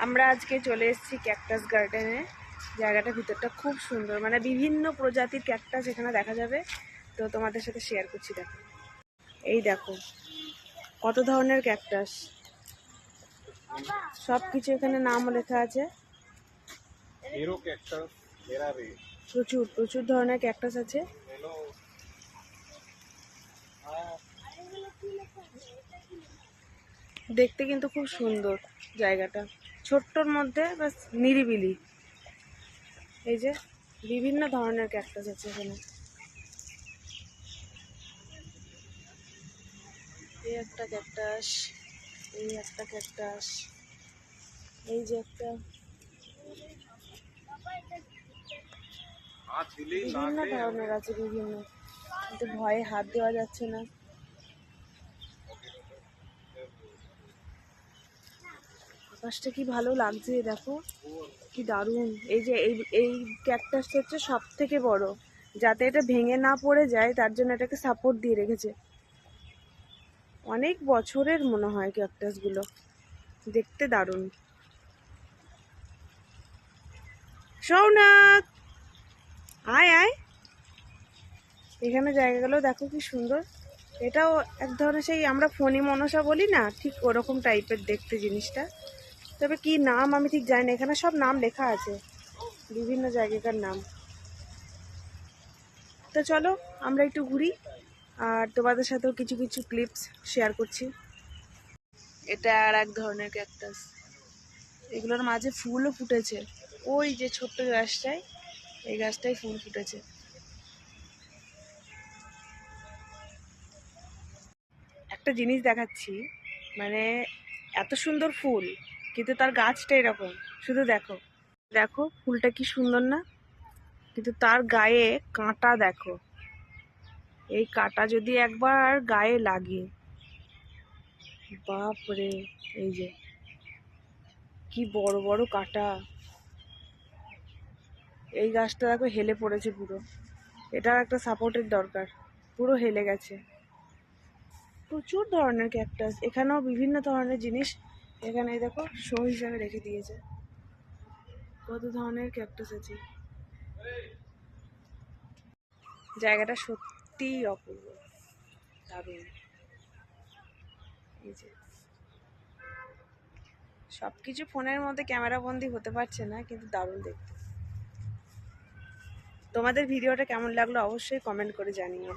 আমরা আজকে চলে এসেছি ক্যাকটাস গার্ডেনে। জায়গাটা ভিতরটা খুব সুন্দর, মানে বিভিন্ন প্রজাতির ক্যাকটাস এখানে দেখা যাবে। তো তোমাদের সাথে শেয়ার করছি। দেখো, এই দেখো কত ধরনের ক্যাকটাস, সব কিছু এখানে নামও লেখা আছে। প্রচুর প্রচুর ধরনের ক্যাকটাস আছে। দেখতে কিন্তু খুব সুন্দর জায়গাটা, ছোট্টর মধ্যে বাস নিরিবিলি। এই যে বিভিন্ন ধরনের ক্যাকটাস আছে এখানে। এই একটা ক্যাকটাস, এই একটা ক্যাকটাস, এই যে একটা, বিভিন্ন ধরনের আছে বিভিন্ন, কিন্তু ভয়ে হাত দেওয়া যাচ্ছে না। আকাশটা কি ভালো লাগছে, দেখো কি দারুণ। এই যে এই ক্যাকটাসটা হচ্ছে সব থেকে বড়, যাতে এটা ভেঙে না পড়ে যায় তার জন্য এটাকে সাপোর্ট দিয়ে রেখেছে। অনেক বছরের মনে হয় ক্যাকটাসগুলো, দেখতে দারুণ। সৌনাক, আয় আয়, এখানে জায়গাগুলো দেখো কি সুন্দর। এটাও এক ধরনের সেই আমরা ফণি মনসা বলি না, ঠিক ওরকম টাইপের দেখতে জিনিসটা। তবে কি নাম আমি ঠিক জানি না, এখানে সব নাম লেখা আছে, বিভিন্ন জায়গাকার নাম। তো চলো আমরা একটু ঘুরি, আর তোমাদের সাথেও কিছু কিছু ক্লিপস শেয়ার করছি। এটা আর এক ধরনের ক্যাকটাস, এগুলোর মাঝে ফুলও ফুটেছে। ওই যে ছোট্ট গাছটায়, এই গাছটায় ফুল ফুটেছে। একটা জিনিস দেখাচ্ছি, মানে এত সুন্দর ফুল কিন্তু তার গাছটা এরকম। শুধু দেখো, দেখো ফুলটা কি সুন্দর না, কিন্তু তার গায়ে কাঁটা দেখো। এই কাঁটা যদি একবার গায়ে লাগে, বাপরে, এই যে কি বড় বড় কাঁটা। এই গাছটা দেখো হেলে পড়েছে পুরো, এটার একটা সাপোর্টের দরকার, পুরো হেলে গেছে। প্রচুর ধরনের ক্যাকটাস, এখানেও বিভিন্ন ধরনের জিনিস এখানে দেখো শো হিসাবে রেখে দিয়েছে। কত ধরনের ক্যাকটাস আছে, জায়গাটা সত্যিই অপূর্ব, দারুণ। এই যে সবকিছু ফোনের মধ্যে ক্যামেরা বন্দি হতে পারছে না, কিন্তু দারুণ দেখতে। তোমাদের ভিডিওটা কেমন লাগলো অবশ্যই কমেন্ট করে জানিও।